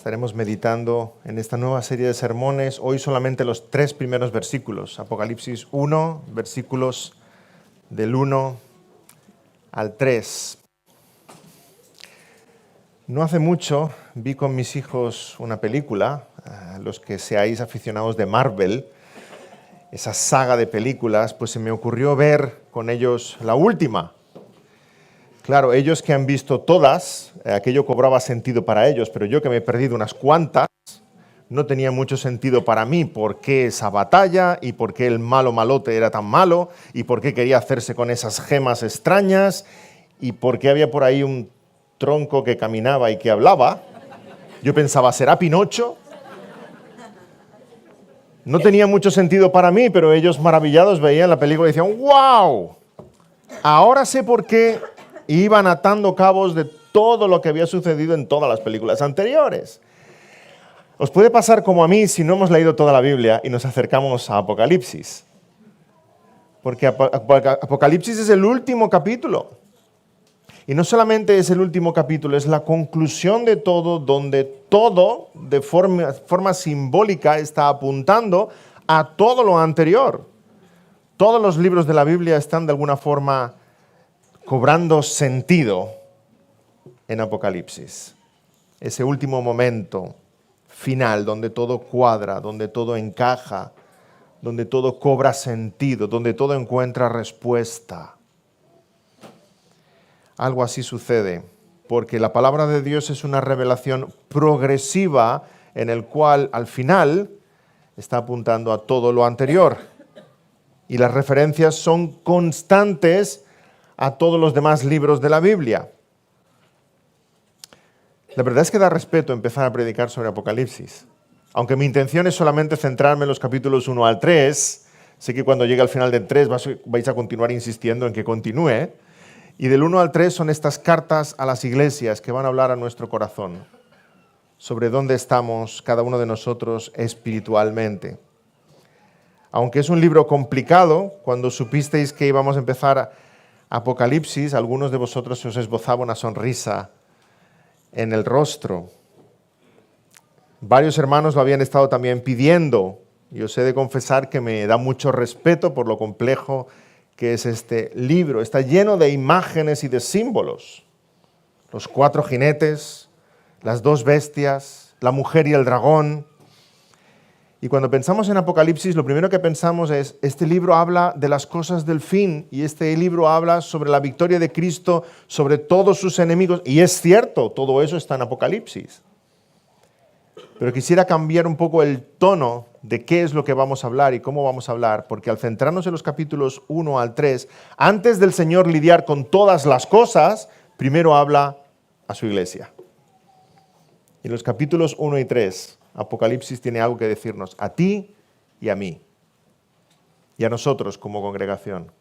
Estaremos meditando en esta nueva serie de sermones, hoy solamente los 3 primeros versículos, Apocalipsis 1, versículos del 1 al 3. No hace mucho vi con mis hijos una película, los que seáis aficionados de Marvel, esa saga de películas, pues se me ocurrió ver con ellos la última. Claro, ellos que han visto todas, aquello cobraba sentido para ellos, pero yo que me he perdido unas cuantas, no tenía mucho sentido para mí por qué esa batalla y por qué el malo malote era tan malo y por qué quería hacerse con esas gemas extrañas y por qué había por ahí un tronco que caminaba y que hablaba. Yo pensaba, ¿será Pinocho? No tenía mucho sentido para mí, pero ellos maravillados veían la película y decían, ¡wow! Ahora sé por qué iban atando cabos de todo lo que había sucedido en todas las películas anteriores. Os puede pasar como a mí si no hemos leído toda la Biblia y nos acercamos a Apocalipsis. Porque Apocalipsis es el último capítulo. Y no solamente es el último capítulo, es la conclusión de todo, donde todo de forma simbólica está apuntando a todo lo anterior. Todos los libros de la Biblia están de alguna forma cobrando sentido en Apocalipsis. Ese último momento final donde todo cuadra, donde todo encaja, donde todo cobra sentido, donde todo encuentra respuesta. Algo así sucede, porque la palabra de Dios es una revelación progresiva en el cual al final está apuntando a todo lo anterior. Y las referencias son constantes a todos los demás libros de la Biblia. La verdad es que da respeto empezar a predicar sobre Apocalipsis. Aunque mi intención es solamente centrarme en los capítulos 1 al 3, sé que cuando llegue al final del 3 vais a continuar insistiendo en que continúe. Y del 1 al 3 son estas cartas a las iglesias que van a hablar a nuestro corazón sobre dónde estamos cada uno de nosotros espiritualmente. Aunque es un libro complicado, cuando supisteis que íbamos a empezar Apocalipsis, algunos de vosotros se os esbozaba una sonrisa en el rostro. Varios hermanos lo habían estado también pidiendo. Y os he de confesar que me da mucho respeto por lo complejo que es este libro. Está lleno de imágenes y de símbolos. Los 4 jinetes, las 2 bestias, la mujer y el dragón. Y cuando pensamos en Apocalipsis, lo primero que pensamos es, este libro habla de las cosas del fin, y este libro habla sobre la victoria de Cristo sobre todos sus enemigos, y es cierto, todo eso está en Apocalipsis. Pero quisiera cambiar un poco el tono de qué es lo que vamos a hablar y cómo vamos a hablar, porque al centrarnos en los capítulos 1 al 3, antes del Señor lidiar con todas las cosas, primero habla a su iglesia. Y en los capítulos 1 y 3, Apocalipsis tiene algo que decirnos a ti y a mí, y a nosotros como congregación.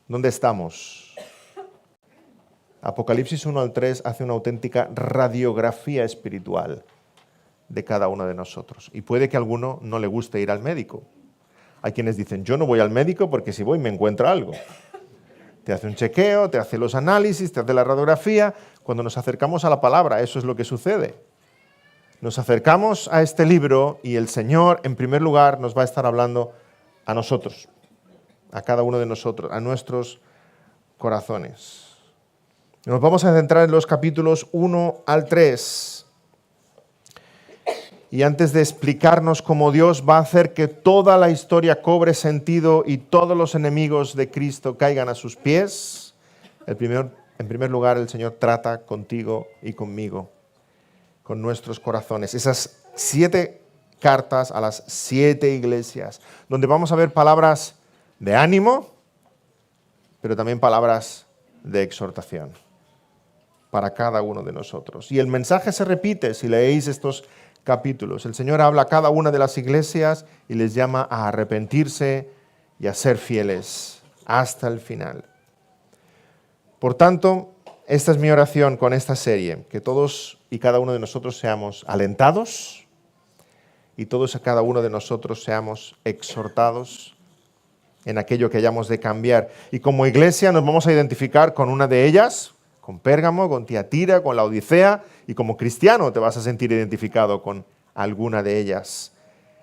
¿Dónde estamos? Apocalipsis 1 al 3 hace una auténtica radiografía espiritual de cada uno de nosotros. Y puede que a alguno no le guste ir al médico. Hay quienes dicen, yo no voy al médico porque si voy me encuentra algo. Te hace un chequeo, te hace los análisis, te hace la radiografía. Cuando nos acercamos a la palabra, eso es lo que sucede. Nos acercamos a este libro y el Señor, en primer lugar, nos va a estar hablando a nosotros, a cada uno de nosotros, a nuestros corazones. Nos vamos a centrar en los capítulos 1 al 3. Y antes de explicarnos cómo Dios va a hacer que toda la historia cobre sentido y todos los enemigos de Cristo caigan a sus pies, en primer lugar, el Señor trata contigo y conmigo, con nuestros corazones. Esas 7 cartas a las 7 iglesias, donde vamos a ver palabras de ánimo, pero también palabras de exhortación para cada uno de nosotros. Y el mensaje se repite si leéis estos capítulos. El Señor habla a cada una de las iglesias y les llama a arrepentirse y a ser fieles hasta el final. Por tanto, esta es mi oración con esta serie, que todos y cada uno de nosotros seamos alentados y todos y cada uno de nosotros seamos exhortados en aquello que hayamos de cambiar. Y como iglesia nos vamos a identificar con una de ellas, con Pérgamo, con Tiatira, con la Odisea, y como cristiano te vas a sentir identificado con alguna de ellas,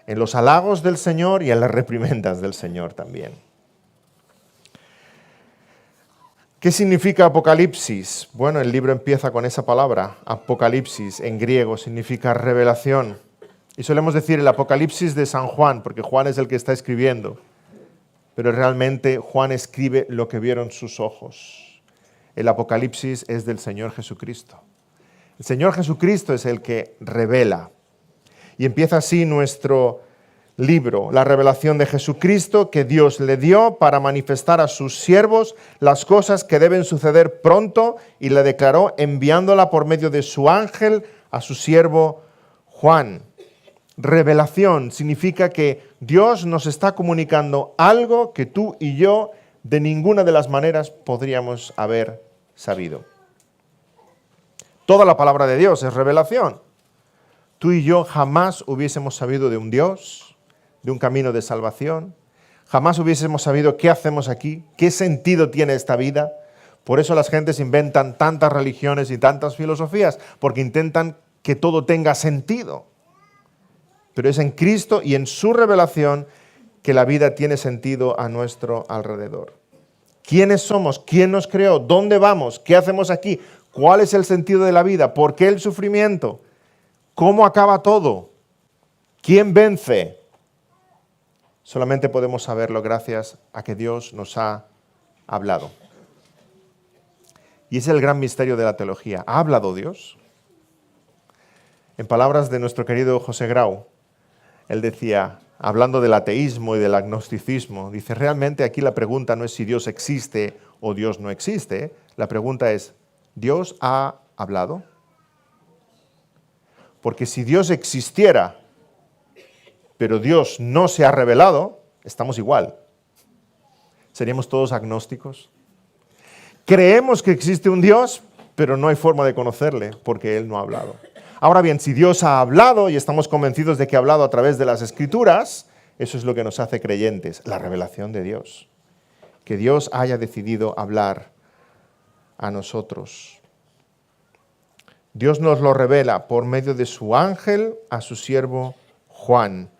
en los halagos del Señor y en las reprimendas del Señor también. ¿Qué significa Apocalipsis? Bueno, el libro empieza con esa palabra, Apocalipsis, en griego significa revelación. Y solemos decir el Apocalipsis de San Juan, porque Juan es el que está escribiendo. Pero realmente Juan escribe lo que vieron sus ojos. El Apocalipsis es del Señor Jesucristo. El Señor Jesucristo es el que revela. Y empieza así nuestro libro, la revelación de Jesucristo que Dios le dio para manifestar a sus siervos las cosas que deben suceder pronto, y le declaró enviándola por medio de su ángel a su siervo Juan. Revelación significa que Dios nos está comunicando algo que tú y yo de ninguna de las maneras podríamos haber sabido. Toda la palabra de Dios es revelación. Tú y yo jamás hubiésemos sabido de un Dios, de un camino de salvación. Jamás hubiésemos sabido qué hacemos aquí, qué sentido tiene esta vida. Por eso las gentes inventan tantas religiones y tantas filosofías, porque intentan que todo tenga sentido. Pero es en Cristo y en su revelación que la vida tiene sentido a nuestro alrededor. ¿Quiénes somos? ¿Quién nos creó? ¿Dónde vamos? ¿Qué hacemos aquí? ¿Cuál es el sentido de la vida? ¿Por qué el sufrimiento? ¿Cómo acaba todo? ¿Quién vence? Solamente podemos saberlo gracias a que Dios nos ha hablado. Y ese es el gran misterio de la teología. ¿Ha hablado Dios? En palabras de nuestro querido José Grau, él decía, hablando del ateísmo y del agnosticismo, dice, realmente aquí la pregunta no es si Dios existe o Dios no existe. La pregunta es, ¿Dios ha hablado? Porque si Dios existiera, pero Dios no se ha revelado, estamos igual. ¿Seríamos todos agnósticos? Creemos que existe un Dios, pero no hay forma de conocerle porque Él no ha hablado. Ahora bien, si Dios ha hablado y estamos convencidos de que ha hablado a través de las Escrituras, eso es lo que nos hace creyentes, la revelación de Dios. Que Dios haya decidido hablar a nosotros. Dios nos lo revela por medio de su ángel a su siervo Juan.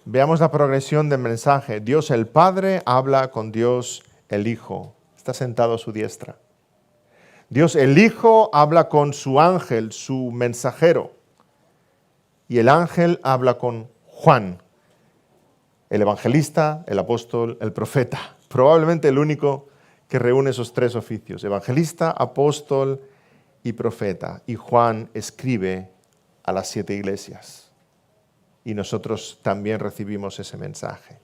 Veamos la progresión del mensaje. Dios el Padre habla con Dios el Hijo. Está sentado a su diestra. Dios el Hijo habla con su ángel, su mensajero. Y el ángel habla con Juan, el evangelista, el apóstol, el profeta. Probablemente el único que reúne esos tres oficios. Evangelista, apóstol y profeta. Y Juan escribe a las 7 iglesias. Y nosotros también recibimos ese mensaje.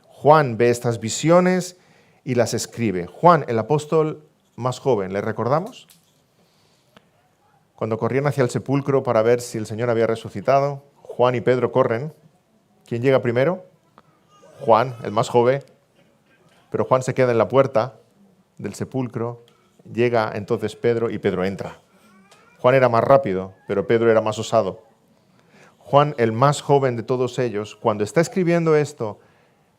Juan ve estas visiones y las escribe. Juan, el apóstol más joven, ¿le recordamos? Cuando corrían hacia el sepulcro para ver si el Señor había resucitado, Juan y Pedro corren. ¿Quién llega primero? Juan, el más joven. Pero Juan se queda en la puerta del sepulcro. Llega entonces Pedro y Pedro entra. Juan era más rápido, pero Pedro era más osado. Juan, el más joven de todos ellos, cuando está escribiendo esto,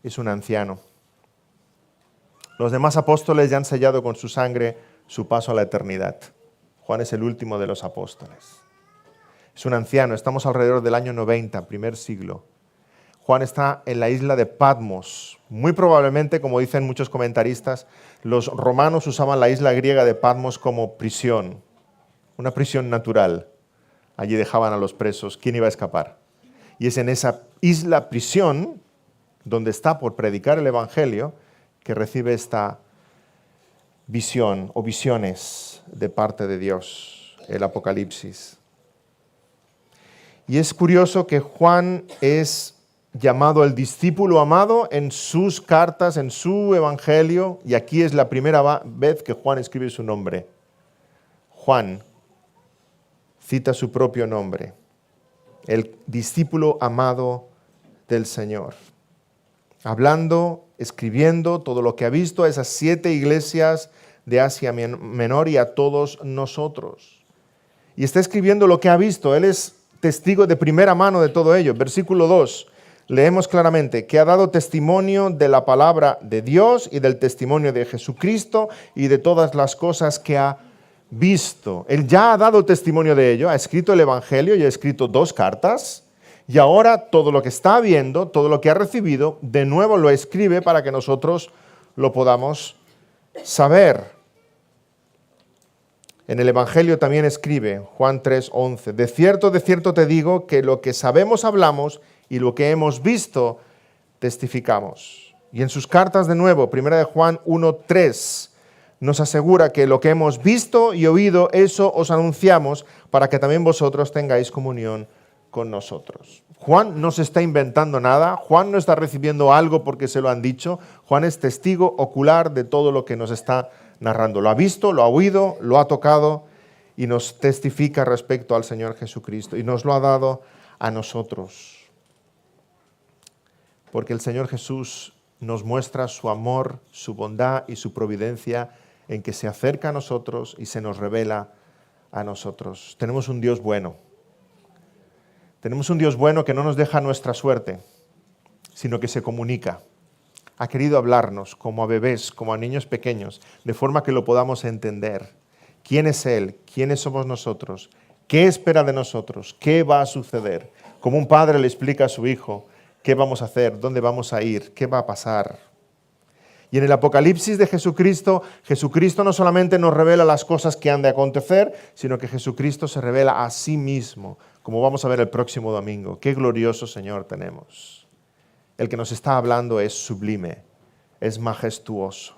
es un anciano. Los demás apóstoles ya han sellado con su sangre su paso a la eternidad. Juan es el último de los apóstoles. Es un anciano, estamos alrededor del año 90, primer siglo. Juan está en la isla de Patmos. Muy probablemente, como dicen muchos comentaristas, los romanos usaban la isla griega de Patmos como prisión, una prisión natural. Allí dejaban a los presos. ¿Quién iba a escapar? Y es en esa isla prisión, donde está por predicar el Evangelio, que recibe esta visión o visiones de parte de Dios, el Apocalipsis. Y es curioso que Juan es llamado el discípulo amado en sus cartas, en su Evangelio, y aquí es la primera vez que Juan escribe su nombre. Juan cita su propio nombre, el discípulo amado del Señor. Hablando, escribiendo todo lo que ha visto a esas 7 iglesias de Asia Menor y a todos nosotros. Y está escribiendo lo que ha visto. Él es testigo de primera mano de todo ello. Versículo 2, leemos claramente que ha dado testimonio de la palabra de Dios y del testimonio de Jesucristo y de todas las cosas que ha visto. Él ya ha dado testimonio de ello, ha escrito el Evangelio y ha escrito 2 cartas, y ahora todo lo que está viendo, todo lo que ha recibido, de nuevo lo escribe para que nosotros lo podamos saber. En el Evangelio también escribe, Juan 3:11, de cierto te digo que lo que sabemos hablamos y lo que hemos visto testificamos. Y en sus cartas de nuevo, 1 de Juan 1:3, nos asegura que lo que hemos visto y oído, eso os anunciamos para que también vosotros tengáis comunión con nosotros. Juan no se está inventando nada, Juan no está recibiendo algo porque se lo han dicho, Juan es testigo ocular de todo lo que nos está narrando. Lo ha visto, lo ha oído, lo ha tocado y nos testifica respecto al Señor Jesucristo y nos lo ha dado a nosotros. Porque el Señor Jesús nos muestra su amor, su bondad y su providencia en que se acerca a nosotros y se nos revela a nosotros. Tenemos un Dios bueno. Tenemos un Dios bueno que no nos deja nuestra suerte, sino que se comunica. Ha querido hablarnos como a bebés, como a niños pequeños, de forma que lo podamos entender. ¿Quién es Él? ¿Quiénes somos nosotros? ¿Qué espera de nosotros? ¿Qué va a suceder? Como un padre le explica a su hijo qué vamos a hacer, dónde vamos a ir, qué va a pasar. Y en el Apocalipsis de Jesucristo, Jesucristo no solamente nos revela las cosas que han de acontecer, sino que Jesucristo se revela a sí mismo, como vamos a ver el próximo domingo. Qué glorioso Señor tenemos. El que nos está hablando es sublime, es majestuoso.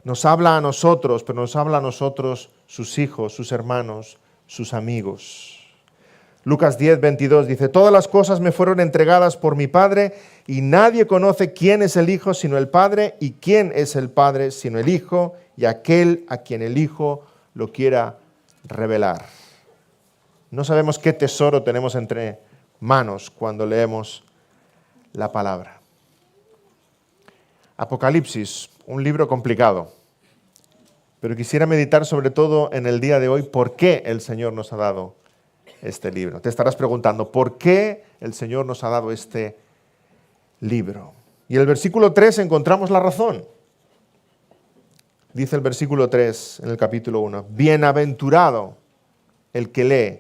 Nos habla a nosotros, pero nos habla a nosotros sus hijos, sus hermanos, sus amigos. Lucas 10:22 dice, todas las cosas me fueron entregadas por mi Padre y nadie conoce quién es el Hijo sino el Padre y quién es el Padre sino el Hijo y aquel a quien el Hijo lo quiera revelar. No sabemos qué tesoro tenemos entre manos cuando leemos la palabra. Apocalipsis, un libro complicado, pero quisiera meditar sobre todo en el día de hoy por qué el Señor nos ha dado este libro. Te estarás preguntando, ¿por qué el Señor nos ha dado este libro? Y en el versículo 3 encontramos la razón. Dice el versículo 3 en el capítulo 1, bienaventurado el que lee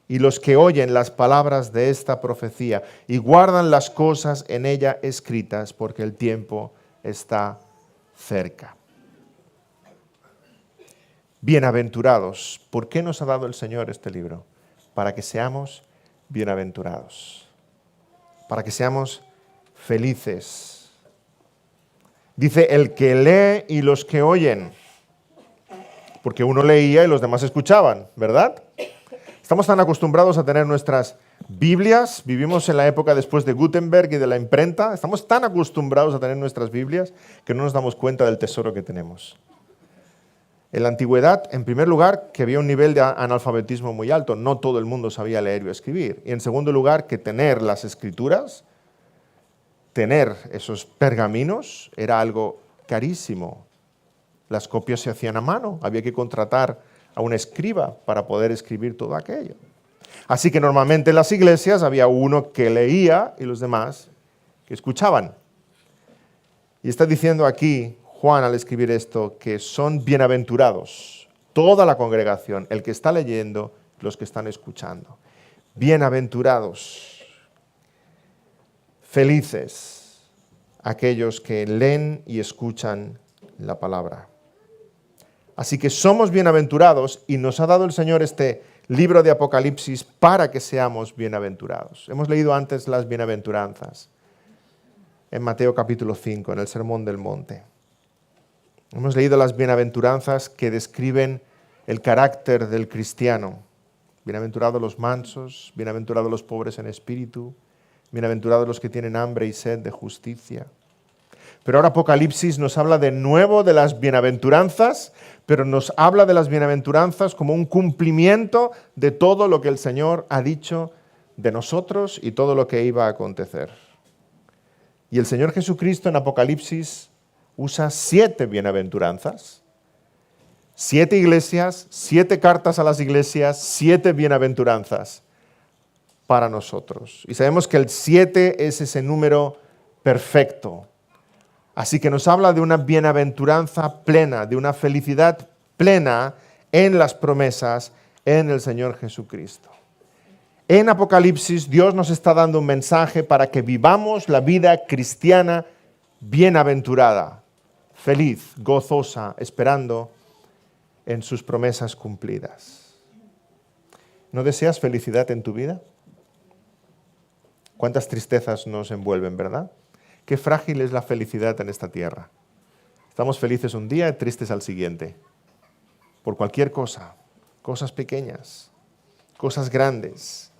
y los que oyen las palabras de esta profecía y guardan las cosas en ella escritas, porque el tiempo está cerca. Bienaventurados. ¿Por qué nos ha dado el Señor este libro? Para que seamos bienaventurados, para que seamos felices. Dice el que lee y los que oyen, porque uno leía y los demás escuchaban, ¿verdad? Estamos tan acostumbrados a tener nuestras Biblias, vivimos en la época después de Gutenberg y de la imprenta, estamos tan acostumbrados a tener nuestras Biblias que no nos damos cuenta del tesoro que tenemos. En la antigüedad, en primer lugar, que había un nivel de analfabetismo muy alto, no todo el mundo sabía leer y escribir. Y en segundo lugar, que tener las escrituras, tener esos pergaminos, era algo carísimo. Las copias se hacían a mano, había que contratar a un escriba para poder escribir todo aquello. Así que normalmente en las iglesias había uno que leía y los demás que escuchaban. Y está diciendo aquí Juan al escribir esto que son bienaventurados toda la congregación, el que está leyendo, los que están escuchando. Bienaventurados, felices aquellos que leen y escuchan la palabra. Así que somos bienaventurados y nos ha dado el Señor este libro de Apocalipsis para que seamos bienaventurados. Hemos leído antes las bienaventuranzas en Mateo capítulo 5, en el Sermón del Monte. Hemos leído las bienaventuranzas que describen el carácter del cristiano. Bienaventurados los mansos, bienaventurados los pobres en espíritu, bienaventurados los que tienen hambre y sed de justicia. Pero ahora Apocalipsis nos habla de nuevo de las bienaventuranzas, pero nos habla de las bienaventuranzas como un cumplimiento de todo lo que el Señor ha dicho de nosotros y todo lo que iba a acontecer. Y el Señor Jesucristo en Apocalipsis usa 7 bienaventuranzas, 7 iglesias, 7 cartas a las iglesias, 7 bienaventuranzas para nosotros. Y sabemos que el 7 es ese número perfecto. Así que nos habla de una bienaventuranza plena, de una felicidad plena en las promesas en el Señor Jesucristo. En Apocalipsis, Dios nos está dando un mensaje para que vivamos la vida cristiana bienaventurada, feliz, gozosa, esperando en sus promesas cumplidas. ¿No deseas felicidad en tu vida? ¿Cuántas tristezas nos envuelven, verdad? Qué frágil es la felicidad en esta tierra. Estamos felices un día y tristes al siguiente. Por cualquier cosa, cosas pequeñas, cosas grandes.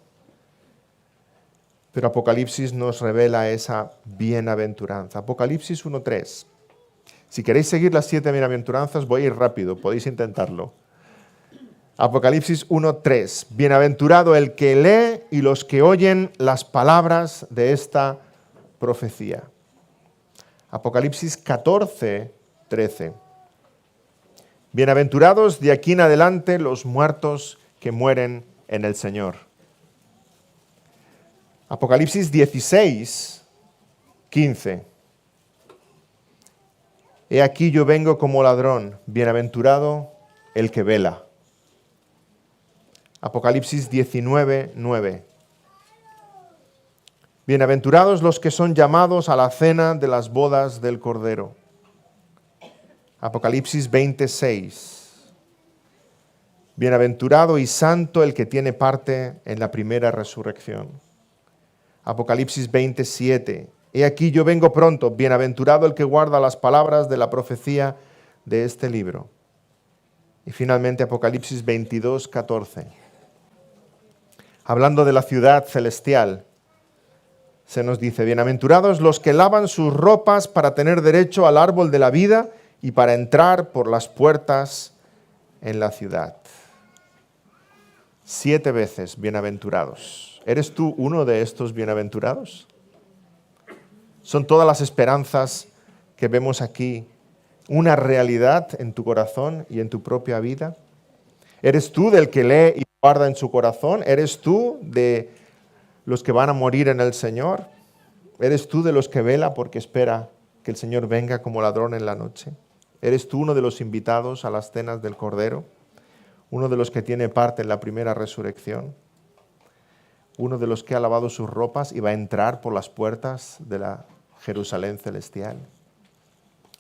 Pero Apocalipsis nos revela esa bienaventuranza. Apocalipsis 1:3. Si queréis seguir las 7 bienaventuranzas, voy a ir rápido, podéis intentarlo. Apocalipsis 1:3. Bienaventurado el que lee y los que oyen las palabras de esta profecía. Apocalipsis 14:13. Bienaventurados de aquí en adelante los muertos que mueren en el Señor. Apocalipsis 16:15. He aquí yo vengo como ladrón, bienaventurado el que vela. Apocalipsis 19:9. Bienaventurados los que son llamados a la cena de las bodas del Cordero. Apocalipsis 20:6. Bienaventurado y santo el que tiene parte en la primera resurrección. Apocalipsis 20:7. He aquí yo vengo pronto, bienaventurado el que guarda las palabras de la profecía de este libro. Y finalmente Apocalipsis 22:14. Hablando de la ciudad celestial, se nos dice, bienaventurados los que lavan sus ropas para tener derecho al árbol de la vida y para entrar por las puertas en la ciudad. 7 veces bienaventurados. ¿Eres tú uno de estos bienaventurados? ¿Son todas las esperanzas que vemos aquí una realidad en tu corazón y en tu propia vida? ¿Eres tú del que lee y guarda en su corazón? ¿Eres tú de los que van a morir en el Señor? ¿Eres tú de los que vela porque espera que el Señor venga como ladrón en la noche? ¿Eres tú uno de los invitados a las cenas del Cordero? ¿Uno de los que tiene parte en la primera resurrección? ¿Uno de los que ha lavado sus ropas y va a entrar por las puertas de la Jerusalén celestial?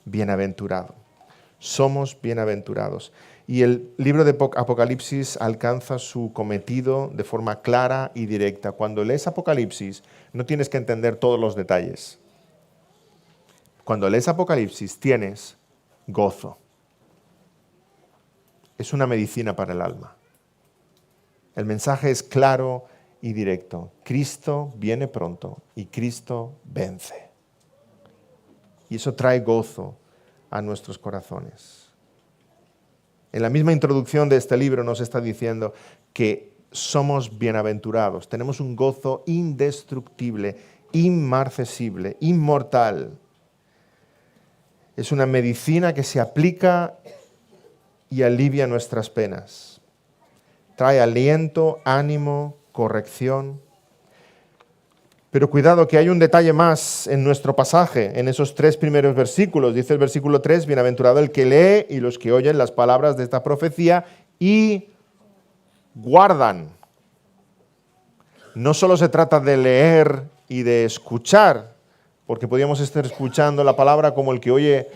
Bienaventurado. Somos bienaventurados. Y el libro de Apocalipsis alcanza su cometido de forma clara y directa. Cuando lees Apocalipsis, no tienes que entender todos los detalles. Cuando lees Apocalipsis, tienes gozo. Es una medicina para el alma. El mensaje es claro y directo. Cristo viene pronto y Cristo vence. Y eso trae gozo a nuestros corazones. En la misma introducción de este libro nos está diciendo que somos bienaventurados. Tenemos un gozo indestructible, inmarcesible, inmortal. Es una medicina que se aplica y alivia nuestras penas. Trae aliento, ánimo, corrección. Pero cuidado que hay un detalle más en nuestro pasaje, en esos 3 primeros versículos. Dice el versículo 3, bienaventurado el que lee y los que oyen las palabras de esta profecía y guardan. No solo se trata de leer y de escuchar, porque podríamos estar escuchando la palabra como el que oye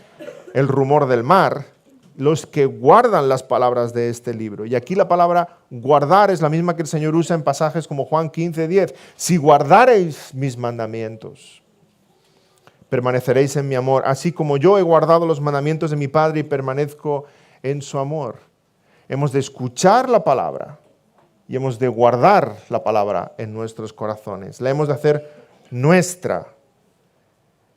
el rumor del mar, los que guardan las palabras de este libro. Y aquí la palabra guardar es la misma que el Señor usa en pasajes como Juan 15:10. Si guardareis mis mandamientos, permaneceréis en mi amor, así como yo he guardado los mandamientos de mi Padre y permanezco en su amor. Hemos de escuchar la palabra y hemos de guardar la palabra en nuestros corazones. La hemos de hacer nuestra.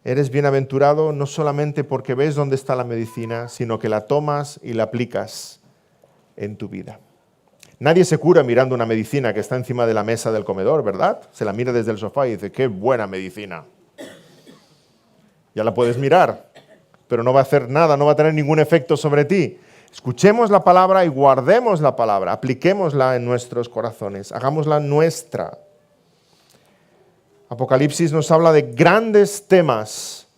Eres bienaventurado no solamente porque ves dónde está la medicina, sino que la tomas y la aplicas en tu vida. Nadie se cura mirando una medicina que está encima de la mesa del comedor, ¿verdad? Se la mira desde el sofá y dice, ¡qué buena medicina! Ya la puedes mirar, pero no va a hacer nada, no va a tener ningún efecto sobre ti. Escuchemos la palabra y guardemos la palabra, apliquémosla en nuestros corazones, hagámosla nuestra. Apocalipsis nos habla de grandes temas,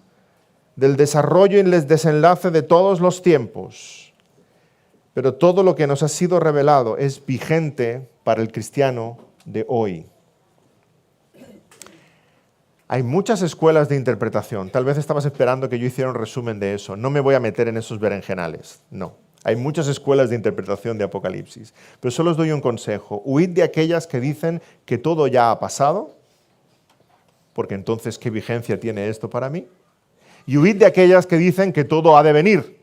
del desarrollo y el desenlace de todos los tiempos. Pero todo lo que nos ha sido revelado es vigente para el cristiano de hoy. Hay muchas escuelas de interpretación. Tal vez estabas esperando que yo hiciera un resumen de eso. No me voy a meter en esos berenjenales. No. Hay muchas escuelas de interpretación de Apocalipsis. Pero solo os doy un consejo. Huid de aquellas que dicen que todo ya ha pasado, porque entonces, ¿qué vigencia tiene esto para mí? Y huid de aquellas que dicen que todo ha de venir,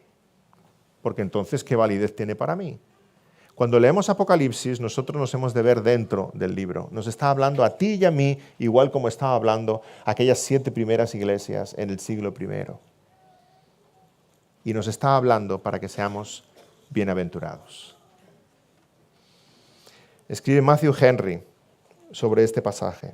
porque entonces, ¿qué validez tiene para mí? Cuando leemos Apocalipsis, nosotros nos hemos de ver dentro del libro. Nos está hablando a ti y a mí, igual como estaba hablando a aquellas 7 primeras iglesias en el siglo I. Y nos está hablando para que seamos bienaventurados. Escribe Matthew Henry sobre este pasaje.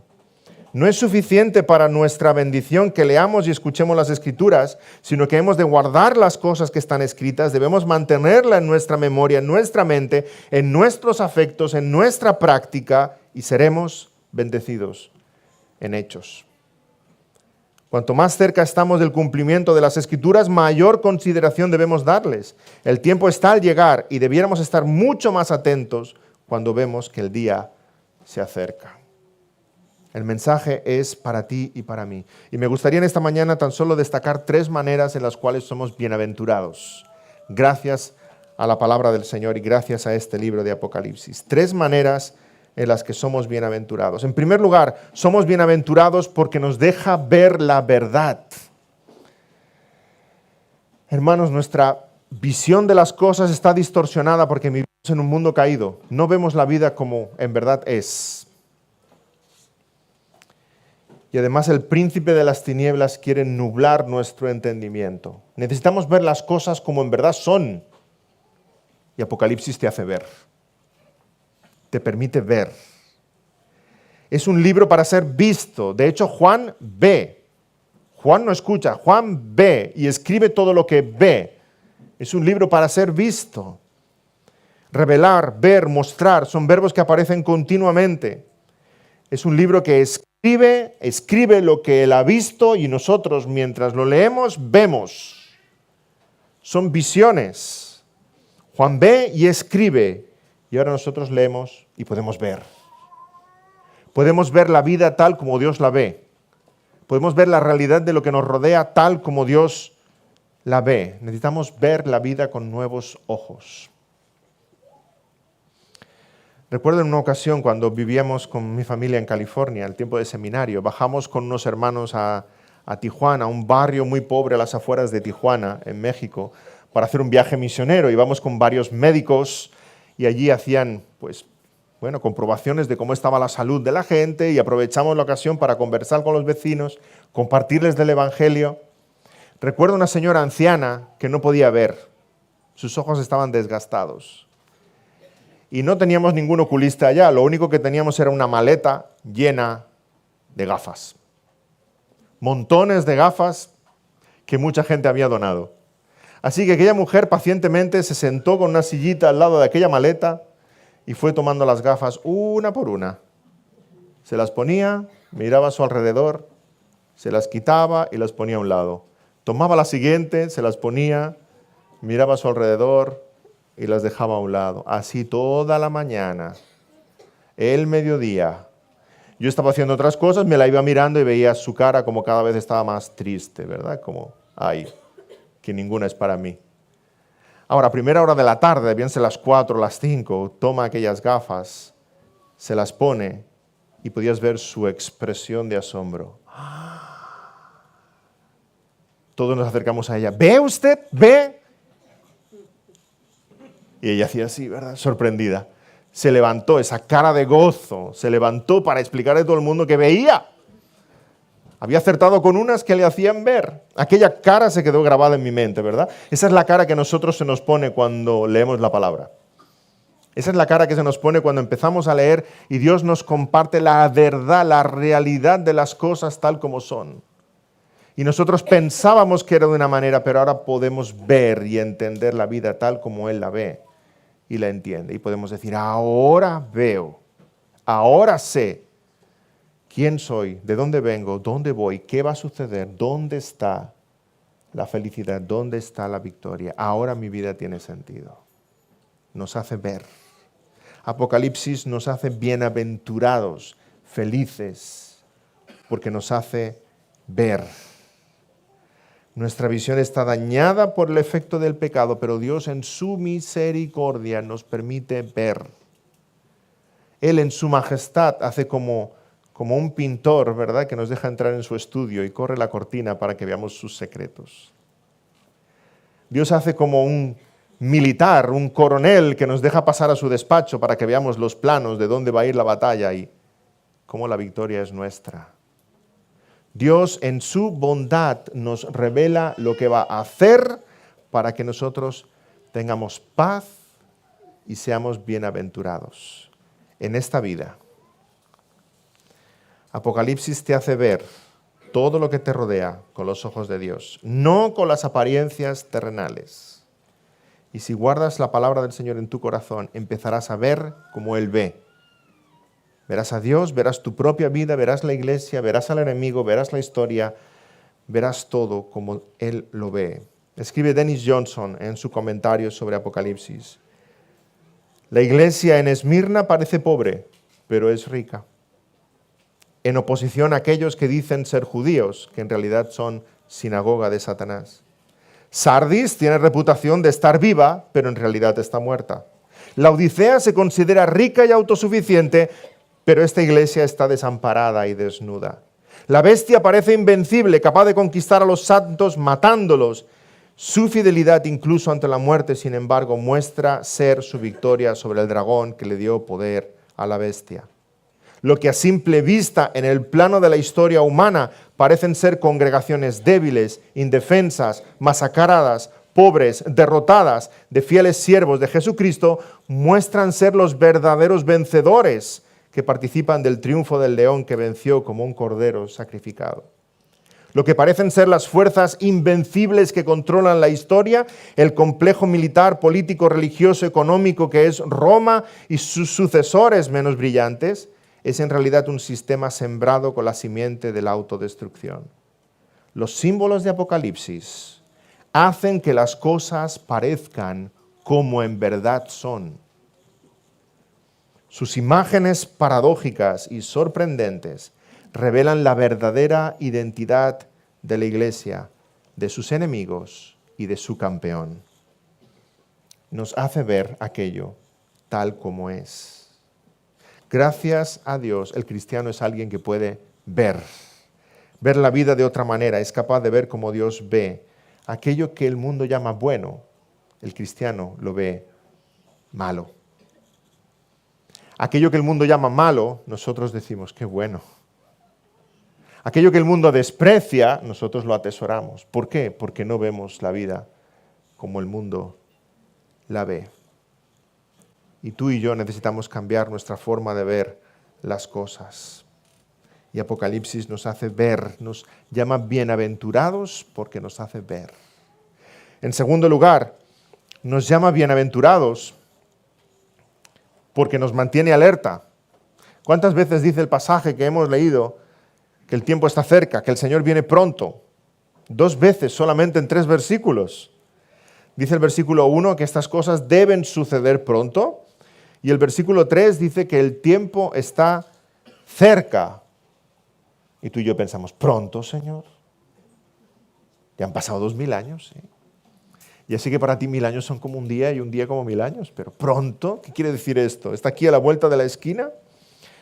No es suficiente para nuestra bendición que leamos y escuchemos las Escrituras, sino que hemos de guardar las cosas que están escritas, debemos mantenerla en nuestra memoria, en nuestra mente, en nuestros afectos, en nuestra práctica, y seremos bendecidos en hechos. Cuanto más cerca estamos del cumplimiento de las Escrituras, mayor consideración debemos darles. El tiempo está al llegar y debiéramos estar mucho más atentos cuando vemos que el día se acerca. El mensaje es para ti y para mí. Y me gustaría en esta mañana tan solo destacar 3 maneras en las cuales somos bienaventurados, gracias a la palabra del Señor y gracias a este libro de Apocalipsis. 3 maneras en las que somos bienaventurados. En primer lugar, somos bienaventurados porque nos deja ver la verdad. Hermanos, nuestra visión de las cosas está distorsionada porque vivimos en un mundo caído. No vemos la vida como en verdad es. Y además el príncipe de las tinieblas quiere nublar nuestro entendimiento. Necesitamos ver las cosas como en verdad son. Y Apocalipsis te hace ver. Te permite ver. Es un libro para ser visto. De hecho, Juan ve. Juan no escucha, Juan ve y escribe todo lo que ve. Es un libro para ser visto. Revelar, ver, mostrar, son verbos que aparecen continuamente. Es un libro que escribe lo que él ha visto y nosotros, mientras lo leemos, vemos. Son visiones. Juan ve y escribe, y ahora nosotros leemos y podemos ver. Podemos ver la vida tal como Dios la ve. Podemos ver la realidad de lo que nos rodea tal como Dios la ve. Necesitamos ver la vida con nuevos ojos. Recuerdo en una ocasión cuando vivíamos con mi familia en California, el tiempo de seminario, bajamos con unos hermanos a Tijuana, un barrio muy pobre a las afueras de Tijuana, en México, para hacer un viaje misionero. Íbamos con varios médicos y allí hacían, comprobaciones de cómo estaba la salud de la gente y aprovechamos la ocasión para conversar con los vecinos, compartirles del Evangelio. Recuerdo una señora anciana que no podía ver, sus ojos estaban desgastados. Y no teníamos ningún oculista allá, lo único que teníamos era una maleta llena de gafas. Montones de gafas que mucha gente había donado. Así que aquella mujer pacientemente se sentó con una sillita al lado de aquella maleta y fue tomando las gafas una por una. Se las ponía, miraba a su alrededor, se las quitaba y las ponía a un lado. Tomaba la siguiente, se las ponía, miraba a su alrededor y las dejaba a un lado. Así toda la mañana, el mediodía. Yo estaba haciendo otras cosas, me la iba mirando y veía su cara como cada vez estaba más triste, ¿verdad? Como, ay, que ninguna es para mí. Ahora, a primera hora de la tarde, debían ser las 4, las 5, toma aquellas gafas, se las pone y podías ver su expresión de asombro. Todos nos acercamos a ella. ¿Ve usted? ¿Ve? Y ella hacía así, ¿verdad? Sorprendida. Se levantó, esa cara de gozo, se levantó para explicarle a todo el mundo que veía. Había acertado con unas que le hacían ver. Aquella cara se quedó grabada en mi mente, ¿verdad? Esa es la cara que a nosotros se nos pone cuando leemos la palabra. Esa es la cara que se nos pone cuando empezamos a leer y Dios nos comparte la verdad, la realidad de las cosas tal como son. Y nosotros pensábamos que era de una manera, pero ahora podemos ver y entender la vida tal como Él la ve y la entiende. Y podemos decir, ahora veo, ahora sé quién soy, de dónde vengo, dónde voy, qué va a suceder, dónde está la felicidad, dónde está la victoria. Ahora mi vida tiene sentido. nos hace ver. Apocalipsis nos hace bienaventurados, felices, porque nos hace ver. Nuestra visión está dañada por el efecto del pecado, pero Dios en su misericordia nos permite ver. Él en su majestad hace como un pintor, ¿verdad?, que nos deja entrar en su estudio y corre la cortina para que veamos sus secretos. Dios hace como un militar, un coronel que nos deja pasar a su despacho para que veamos los planos de dónde va a ir la batalla y cómo la victoria es nuestra. Dios en su bondad nos revela lo que va a hacer para que nosotros tengamos paz y seamos bienaventurados en esta vida. Apocalipsis te hace ver todo lo que te rodea con los ojos de Dios, no con las apariencias terrenales. Y si guardas la palabra del Señor en tu corazón, empezarás a ver como Él ve. Verás a Dios, verás tu propia vida, verás la iglesia, verás al enemigo, verás la historia, verás todo como Él lo ve. Escribe Dennis Johnson en su comentario sobre Apocalipsis. La iglesia en Esmirna parece pobre, pero es rica. En oposición a aquellos que dicen ser judíos, que en realidad son sinagoga de Satanás. Sardis tiene reputación de estar viva, pero en realidad está muerta. La Odisea se considera rica y autosuficiente, pero esta iglesia está desamparada y desnuda. La bestia parece invencible, capaz de conquistar a los santos matándolos. Su fidelidad incluso ante la muerte, sin embargo, muestra ser su victoria sobre el dragón que le dio poder a la bestia. Lo que a simple vista en el plano de la historia humana parecen ser congregaciones débiles, indefensas, masacradas, pobres, derrotadas, de fieles siervos de Jesucristo, muestran ser los verdaderos vencedores que participan del triunfo del león que venció como un cordero sacrificado. Lo que parecen ser las fuerzas invencibles que controlan la historia, el complejo militar, político, religioso, económico que es Roma y sus sucesores menos brillantes, es en realidad un sistema sembrado con la simiente de la autodestrucción. Los símbolos de Apocalipsis hacen que las cosas parezcan como en verdad son. Sus imágenes paradójicas y sorprendentes revelan la verdadera identidad de la iglesia, de sus enemigos y de su campeón. Nos hace ver aquello tal como es. Gracias a Dios, el cristiano es alguien que puede ver la vida de otra manera, es capaz de ver como Dios ve. Aquello que el mundo llama bueno, el cristiano lo ve malo. Aquello que el mundo llama malo, nosotros decimos, qué bueno. Aquello que el mundo desprecia, nosotros lo atesoramos. ¿Por qué? Porque no vemos la vida como el mundo la ve. Y tú y yo necesitamos cambiar nuestra forma de ver las cosas. Y Apocalipsis nos hace ver, nos llama bienaventurados porque nos hace ver. En segundo lugar, nos llama bienaventurados porque nos mantiene alerta. ¿Cuántas veces dice el pasaje que hemos leído que el tiempo está cerca, que el Señor viene pronto? 2 veces solamente en 3 versículos. Dice el versículo 1 que estas cosas deben suceder pronto y el versículo 3 dice que el tiempo está cerca. Y tú y yo pensamos, ¿pronto, Señor? Ya han pasado 2000 años, ¿sí? Y así que para ti 1000 años son como un día y un día como 1000 años. Pero pronto, ¿qué quiere decir esto? ¿Está aquí a la vuelta de la esquina?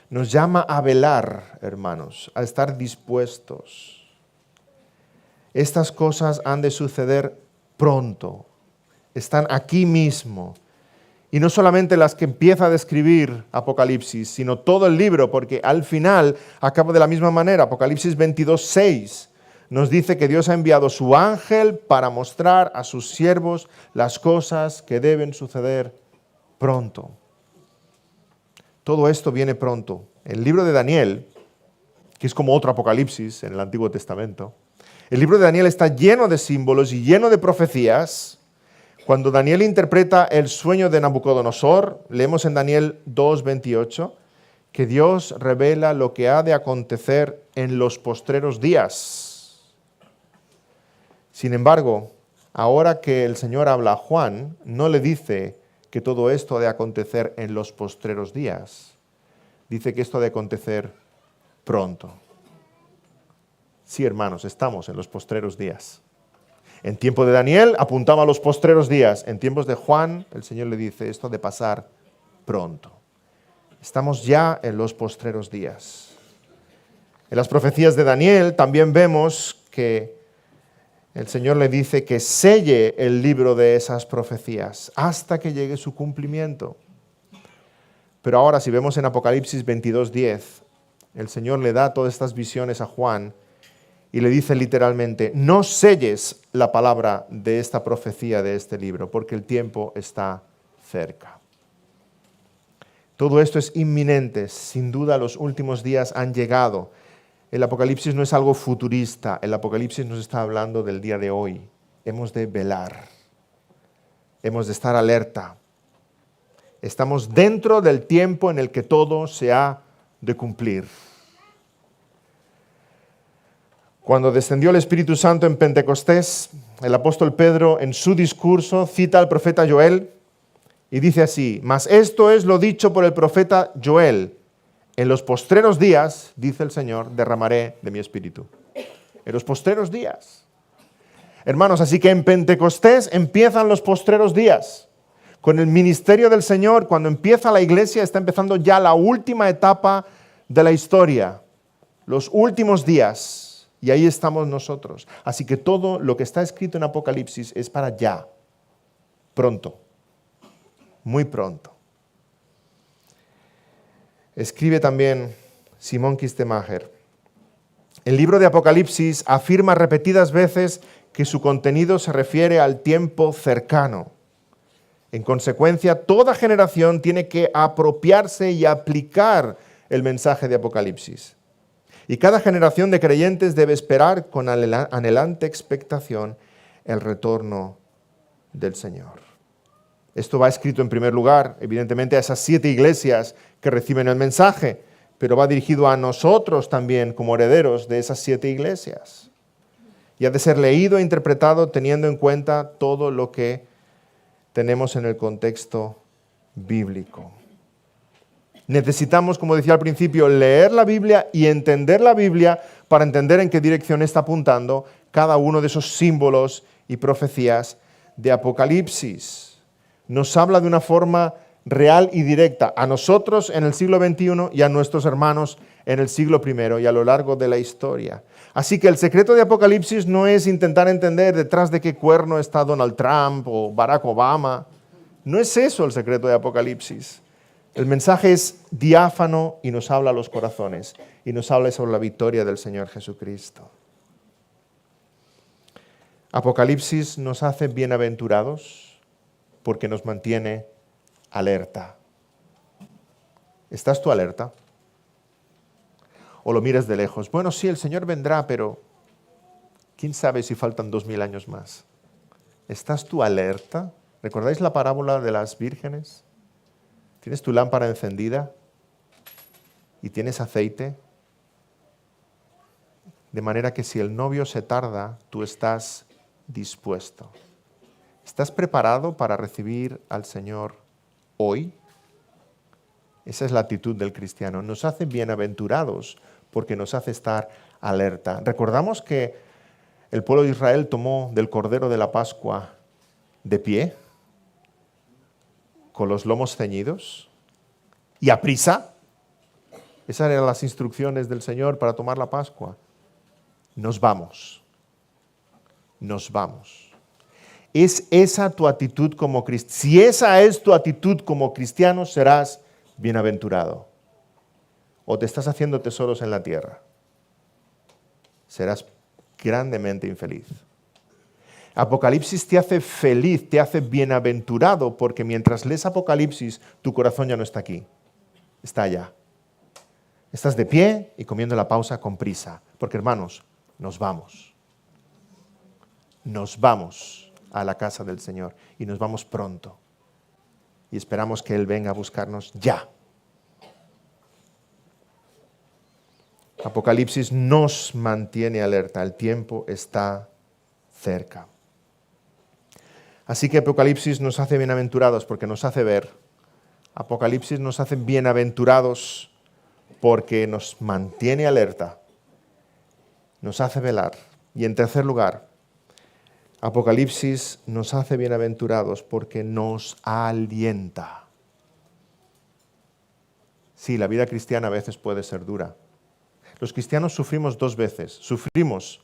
Nos llama a velar, hermanos, a estar dispuestos. Estas cosas han de suceder pronto. Están aquí mismo. Y no solamente las que empieza a describir Apocalipsis, sino todo el libro, porque al final acaba de la misma manera. Apocalipsis 22:6. Nos dice que Dios ha enviado su ángel para mostrar a sus siervos las cosas que deben suceder pronto. Todo esto viene pronto. El libro de Daniel, que es como otro Apocalipsis en el Antiguo Testamento, el libro de Daniel está lleno de símbolos y lleno de profecías. Cuando Daniel interpreta el sueño de Nabucodonosor, leemos en Daniel 2:28, que Dios revela lo que ha de acontecer en los postreros días. Sin embargo, ahora que el Señor habla a Juan, no le dice que todo esto ha de acontecer en los postreros días. Dice que esto ha de acontecer pronto. Sí, hermanos, estamos en los postreros días. En tiempo de Daniel apuntaba a los postreros días. En tiempos de Juan, el Señor le dice, esto ha de pasar pronto. Estamos ya en los postreros días. En las profecías de Daniel también vemos que el Señor le dice que selle el libro de esas profecías hasta que llegue su cumplimiento. Pero ahora, si vemos en Apocalipsis 22:10, el Señor le da todas estas visiones a Juan y le dice literalmente, no selles la palabra de esta profecía de este libro, porque el tiempo está cerca. Todo esto es inminente, sin duda los últimos días han llegado. El Apocalipsis no es algo futurista, el Apocalipsis nos está hablando del día de hoy. Hemos de velar, hemos de estar alerta. Estamos dentro del tiempo en el que todo se ha de cumplir. Cuando descendió el Espíritu Santo en Pentecostés, el apóstol Pedro en su discurso cita al profeta Joel y dice así, mas esto es lo dicho por el profeta Joel, en los postreros días, dice el Señor, derramaré de mi Espíritu. En los postreros días. Hermanos, así que en Pentecostés empiezan los postreros días. Con el ministerio del Señor, cuando empieza la iglesia, está empezando ya la última etapa de la historia. Los últimos días. Y ahí estamos nosotros. Así que todo lo que está escrito en Apocalipsis es para ya. Pronto. Muy pronto. Escribe también Simón Kistemacher. El libro de Apocalipsis afirma repetidas veces que su contenido se refiere al tiempo cercano. En consecuencia, toda generación tiene que apropiarse y aplicar el mensaje de Apocalipsis. Y cada generación de creyentes debe esperar con anhelante expectación el retorno del Señor. Esto va escrito en primer lugar, evidentemente, a esas 7 iglesias que reciben el mensaje, pero va dirigido a nosotros también como herederos de esas 7 iglesias. Y ha de ser leído e interpretado teniendo en cuenta todo lo que tenemos en el contexto bíblico. Necesitamos, como decía al principio, leer la Biblia y entender la Biblia para entender en qué dirección está apuntando cada uno de esos símbolos y profecías de Apocalipsis. Nos habla de una forma real y directa a nosotros en el siglo XXI y a nuestros hermanos en el siglo I y a lo largo de la historia. Así que el secreto de Apocalipsis no es intentar entender detrás de qué cuerno está Donald Trump o Barack Obama. No es eso el secreto de Apocalipsis. El mensaje es diáfano y nos habla a los corazones y nos habla sobre la victoria del Señor Jesucristo. Apocalipsis nos hace bienaventurados porque nos mantiene alerta. ¿Estás tú alerta? ¿O lo miras de lejos? Bueno, sí, el Señor vendrá, pero quién sabe si faltan 2000 años más. ¿Estás tú alerta? ¿Recordáis la parábola de las vírgenes? ¿Tienes tu lámpara encendida y tienes aceite? De manera que si el novio se tarda, tú estás dispuesto. ¿Estás preparado para recibir al Señor hoy? Esa es la actitud del cristiano. Nos hace bienaventurados porque nos hace estar alerta. Recordamos que el pueblo de Israel tomó del Cordero de la Pascua de pie, con los lomos ceñidos y a prisa. Esas eran las instrucciones del Señor para tomar la Pascua. Nos vamos. Nos vamos. ¿Es esa tu actitud como cristiano? Si esa es tu actitud como cristiano, serás bienaventurado. ¿O te estás haciendo tesoros en la tierra? Serás grandemente infeliz. Apocalipsis te hace feliz, te hace bienaventurado, porque mientras lees Apocalipsis, tu corazón ya no está aquí, está allá. Estás de pie y comiendo la pausa con prisa, porque hermanos, nos vamos. Nos vamos a la casa del Señor y nos vamos pronto. Y esperamos que Él venga a buscarnos ya. Apocalipsis nos mantiene alerta, el tiempo está cerca. Así que Apocalipsis nos hace bienaventurados porque nos hace ver. Apocalipsis nos hace bienaventurados porque nos mantiene alerta, nos hace velar. Y en tercer lugar, Apocalipsis nos hace bienaventurados porque nos alienta. Sí, la vida cristiana a veces puede ser dura. Los cristianos sufrimos dos veces. Sufrimos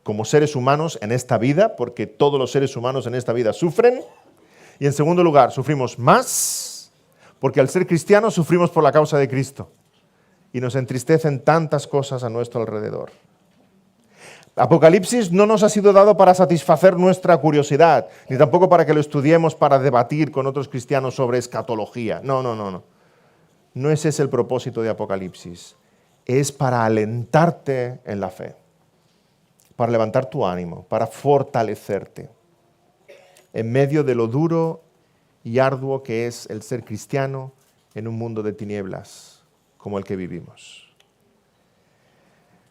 como seres humanos en esta vida, porque todos los seres humanos en esta vida sufren. Y en segundo lugar, sufrimos más, porque al ser cristianos sufrimos por la causa de Cristo. Y nos entristecen tantas cosas a nuestro alrededor. Apocalipsis no nos ha sido dado para satisfacer nuestra curiosidad, ni tampoco para que lo estudiemos para debatir con otros cristianos sobre escatología. No. No ese es el propósito de Apocalipsis. Es para alentarte en la fe, para levantar tu ánimo, para fortalecerte en medio de lo duro y arduo que es el ser cristiano en un mundo de tinieblas como el que vivimos.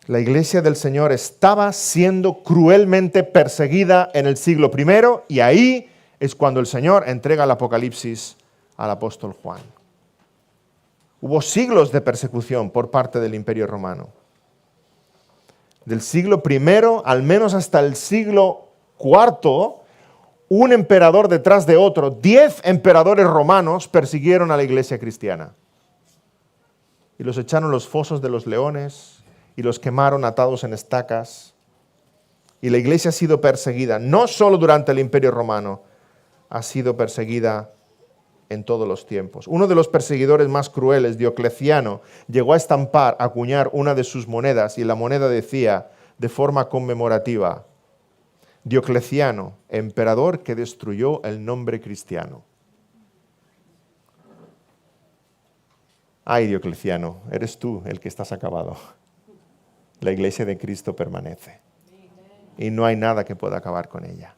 La iglesia del Señor estaba siendo cruelmente perseguida en el siglo I y ahí es cuando el Señor entrega el Apocalipsis al apóstol Juan. Hubo siglos de persecución por parte del Imperio Romano. Del siglo I, al menos hasta el siglo IV, un emperador detrás de otro, 10 emperadores romanos persiguieron a la iglesia cristiana. Y los echaron en los fosos de los leones y los quemaron atados en estacas. Y la iglesia ha sido perseguida, no solo durante el Imperio Romano, ha sido perseguida en todos los tiempos. Uno de los perseguidores más crueles, Diocleciano, llegó a estampar, a acuñar una de sus monedas y la moneda decía de forma conmemorativa: Diocleciano, emperador que destruyó el nombre cristiano. Ay, Diocleciano, eres tú el que estás acabado. La iglesia de Cristo permanece y no hay nada que pueda acabar con ella.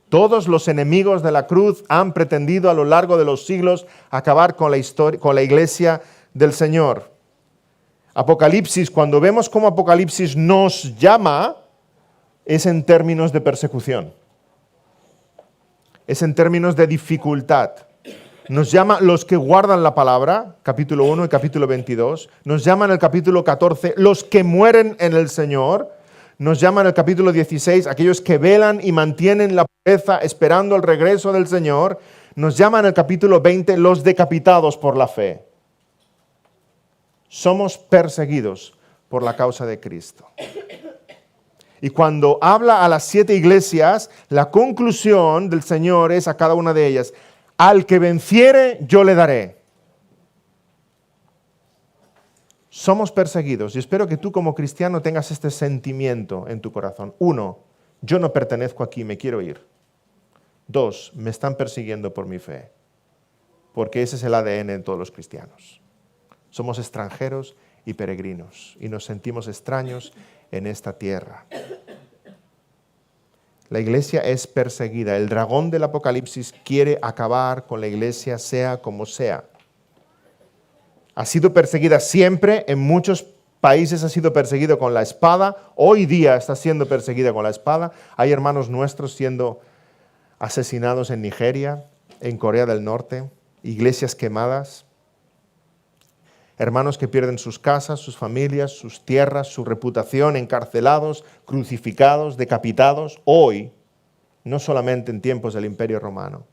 Todos los enemigos de la cruz han pretendido a lo largo de los siglos acabar con la iglesia del Señor. Apocalipsis, cuando vemos cómo Apocalipsis nos llama, es en términos de persecución. Es en términos de dificultad. Nos llama los que guardan la palabra, capítulo 1 y capítulo 22. Nos llama en el capítulo 14 los que mueren en el Señor. Nos llama en el capítulo 16 aquellos que velan y mantienen la pureza esperando el regreso del Señor. Nos llama en el capítulo 20 los decapitados por la fe. Somos perseguidos por la causa de Cristo. Y cuando habla a las 7 iglesias, la conclusión del Señor es a cada una de ellas: al que venciere, yo le daré. Somos perseguidos y espero que tú como cristiano tengas este sentimiento en tu corazón. 1, yo no pertenezco aquí, me quiero ir. 2, me están persiguiendo por mi fe, porque ese es el ADN de todos los cristianos. Somos extranjeros y peregrinos y nos sentimos extraños en esta tierra. La iglesia es perseguida. El dragón del Apocalipsis quiere acabar con la iglesia sea como sea. Ha sido perseguida siempre, en muchos países ha sido perseguida con la espada, hoy día está siendo perseguida con la espada. Hay hermanos nuestros siendo asesinados en Nigeria, en Corea del Norte, iglesias quemadas, hermanos que pierden sus casas, sus familias, sus tierras, su reputación, encarcelados, crucificados, decapitados, hoy, no solamente en tiempos del Imperio Romano.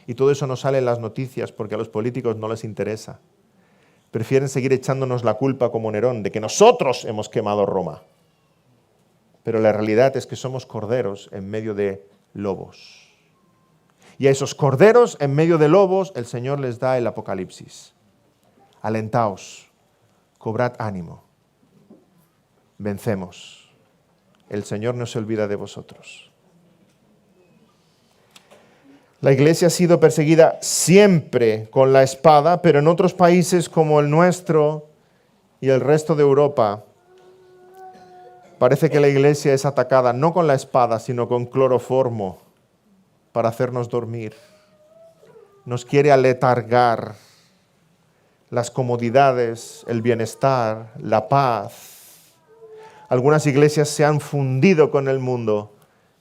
Y todo eso no sale en las noticias porque a los políticos no les interesa. Prefieren seguir echándonos la culpa como Nerón de que nosotros hemos quemado Roma. Pero la realidad es que somos corderos en medio de lobos. Y a esos corderos en medio de lobos el Señor les da el Apocalipsis. Alentaos, cobrad ánimo, vencemos. El Señor no se olvida de vosotros. La iglesia ha sido perseguida siempre con la espada, pero en otros países como el nuestro y el resto de Europa, parece que la iglesia es atacada no con la espada, sino con cloroformo para hacernos dormir. Nos quiere aletargar las comodidades, el bienestar, la paz. Algunas iglesias se han fundido con el mundo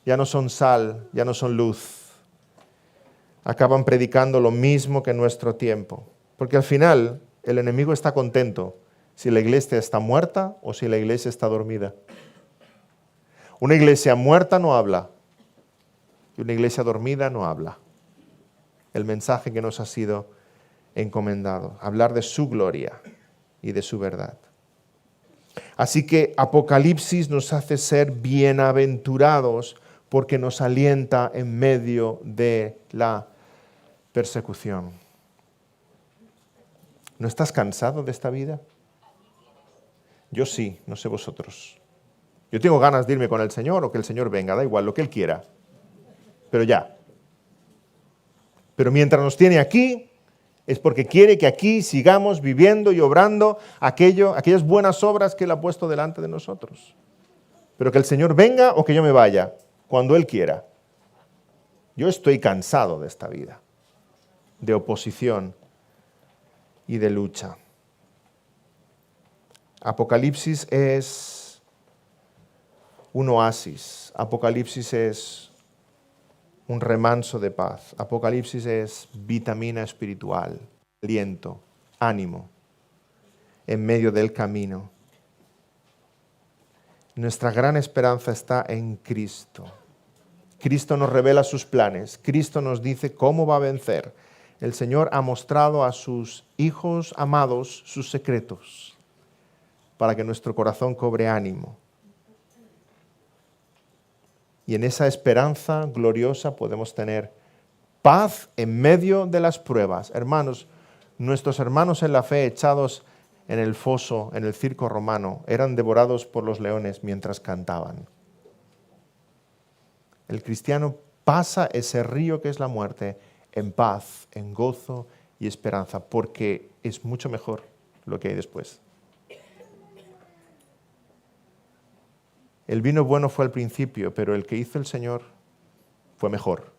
ya no son sal, ya no son luz. Acaban predicando lo mismo que en nuestro tiempo. Porque al final el enemigo está contento si la iglesia está muerta o si la iglesia está dormida. Una iglesia muerta no habla y una iglesia dormida no habla. El mensaje que nos ha sido encomendado, hablar de su gloria y de su verdad. Así que Apocalipsis nos hace ser bienaventurados porque nos alienta en medio de la persecución. ¿No estás cansado de esta vida? Yo sí, no sé vosotros. Yo tengo ganas de irme con el Señor o que el Señor venga, da igual, lo que Él quiera. Pero ya. Pero mientras nos tiene aquí, es porque quiere que aquí sigamos viviendo y obrando aquellas buenas obras que Él ha puesto delante de nosotros. Pero que el Señor venga o que yo me vaya, cuando Él quiera. Yo estoy cansado de esta vida, de oposición y de lucha. Apocalipsis es un oasis. Apocalipsis es un remanso de paz. Apocalipsis es vitamina espiritual, aliento, ánimo en medio del camino. Nuestra gran esperanza está en Cristo. Cristo nos revela sus planes. Cristo nos dice cómo va a vencer. El Señor ha mostrado a sus hijos amados sus secretos para que nuestro corazón cobre ánimo. Y en esa esperanza gloriosa podemos tener paz en medio de las pruebas. Hermanos, nuestros hermanos en la fe echados en el foso, en el circo romano, eran devorados por los leones mientras cantaban. El cristiano pasa ese río que es la muerte en paz, en gozo y esperanza, porque es mucho mejor lo que hay después. El vino bueno fue al principio, pero el que hizo el Señor fue mejor.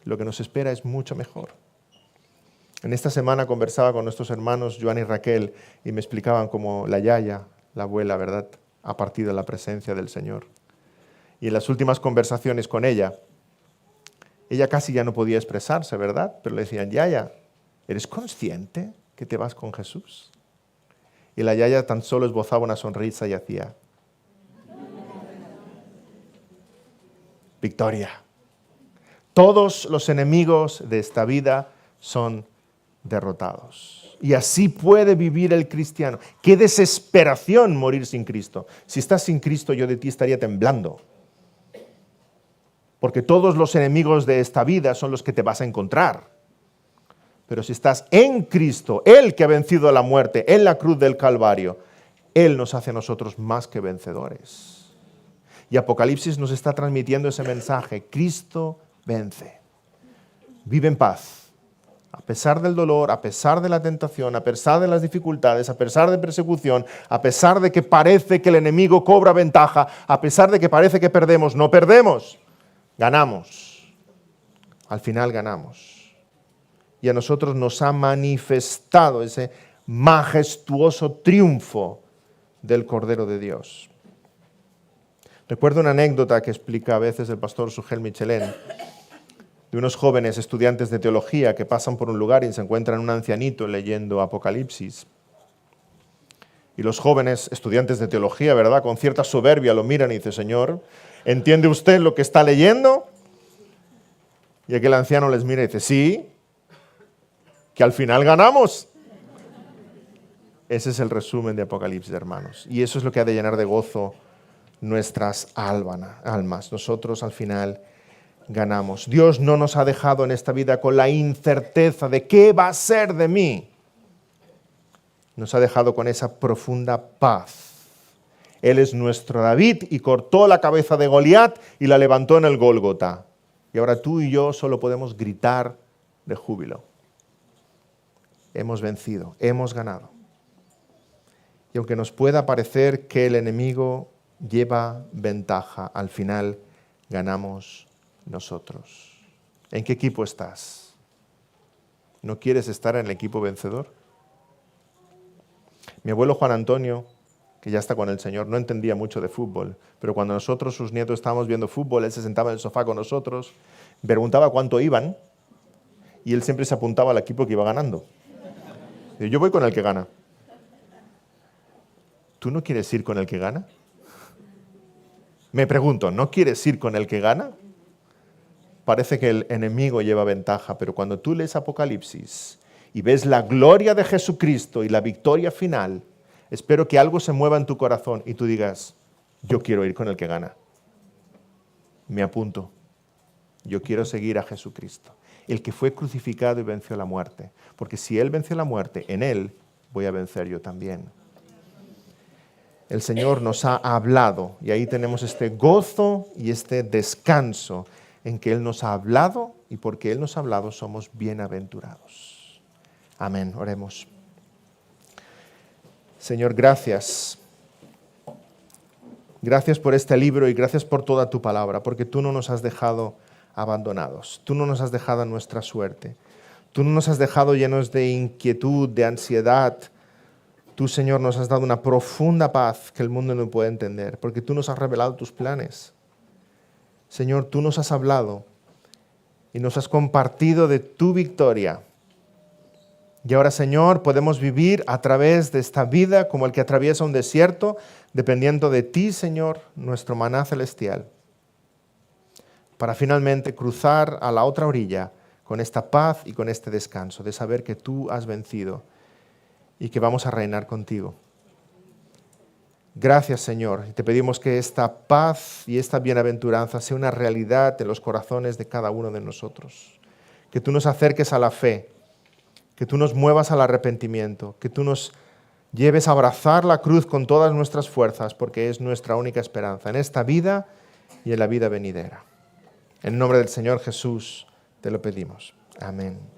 Lo que nos espera es mucho mejor. En esta semana conversaba con nuestros hermanos Joan y Raquel y me explicaban cómo la yaya, la abuela, ¿verdad?, ha partido en la presencia del Señor. Y en las últimas conversaciones con ella casi ya no podía expresarse, ¿verdad? Pero le decían, yaya, ¿eres consciente que te vas con Jesús? Y la yaya tan solo esbozaba una sonrisa y hacía, victoria. Todos los enemigos de esta vida son derrotados. Y así puede vivir el cristiano. ¡Qué desesperación morir sin Cristo! Si estás sin Cristo, yo de ti estaría temblando. Porque todos los enemigos de esta vida son los que te vas a encontrar. Pero si estás en Cristo, Él que ha vencido a la muerte en la cruz del Calvario, Él nos hace a nosotros más que vencedores. Y Apocalipsis nos está transmitiendo ese mensaje. Cristo vence. Vive en paz. A pesar del dolor, a pesar de la tentación, a pesar de las dificultades, a pesar de persecución, a pesar de que parece que el enemigo cobra ventaja, a pesar de que parece que perdemos, no perdemos. Ganamos. Al final ganamos. Y a nosotros nos ha manifestado ese majestuoso triunfo del Cordero de Dios. Recuerdo una anécdota que explica a veces el pastor Sugel Michelén, de unos jóvenes estudiantes de teología que pasan por un lugar y se encuentran un ancianito leyendo Apocalipsis. Y los jóvenes estudiantes de teología, ¿verdad?, con cierta soberbia lo miran y dicen, Señor, ¿entiende usted lo que está leyendo? Y aquel anciano les mira y dice, sí, que al final ganamos. Ese es el resumen de Apocalipsis, hermanos. Y eso es lo que ha de llenar de gozo nuestras almas. Nosotros al final ganamos. Dios no nos ha dejado en esta vida con la incerteza de qué va a ser de mí. Nos ha dejado con esa profunda paz. Él es nuestro David y cortó la cabeza de Goliat y la levantó en el Gólgota. Y ahora tú y yo solo podemos gritar de júbilo. Hemos vencido, hemos ganado. Y aunque nos pueda parecer que el enemigo lleva ventaja, al final ganamos nosotros. ¿En qué equipo estás? ¿No quieres estar en el equipo vencedor? Mi abuelo Juan Antonio que ya está con el Señor, no entendía mucho de fútbol, pero cuando nosotros, sus nietos, estábamos viendo fútbol, él se sentaba en el sofá con nosotros, preguntaba cuánto iban y él siempre se apuntaba al equipo que iba ganando. Y yo voy con el que gana. ¿Tú no quieres ir con el que gana? Me pregunto, ¿no quieres ir con el que gana? Parece que el enemigo lleva ventaja, pero cuando tú lees Apocalipsis y ves la gloria de Jesucristo y la victoria final, espero que algo se mueva en tu corazón y tú digas, yo quiero ir con el que gana. Me apunto. Yo quiero seguir a Jesucristo, el que fue crucificado y venció la muerte. Porque si Él venció la muerte, en Él voy a vencer yo también. El Señor nos ha hablado y ahí tenemos este gozo y este descanso en que Él nos ha hablado y porque Él nos ha hablado somos bienaventurados. Amén. Oremos. Señor, gracias. Gracias por este libro y gracias por toda tu palabra, porque tú no nos has dejado abandonados. Tú no nos has dejado a nuestra suerte. Tú no nos has dejado llenos de inquietud, de ansiedad. Tú, Señor, nos has dado una profunda paz que el mundo no puede entender, porque tú nos has revelado tus planes. Señor, tú nos has hablado y nos has compartido de tu victoria. Y ahora, Señor, podemos vivir a través de esta vida como el que atraviesa un desierto, dependiendo de ti, Señor, nuestro maná celestial, para finalmente cruzar a la otra orilla con esta paz y con este descanso de saber que tú has vencido y que vamos a reinar contigo. Gracias, Señor, y te pedimos que esta paz y esta bienaventuranza sea una realidad en los corazones de cada uno de nosotros. Que tú nos acerques a la fe, que tú nos muevas al arrepentimiento, que tú nos lleves a abrazar la cruz con todas nuestras fuerzas, porque es nuestra única esperanza en esta vida y en la vida venidera. En nombre del Señor Jesús te lo pedimos. Amén.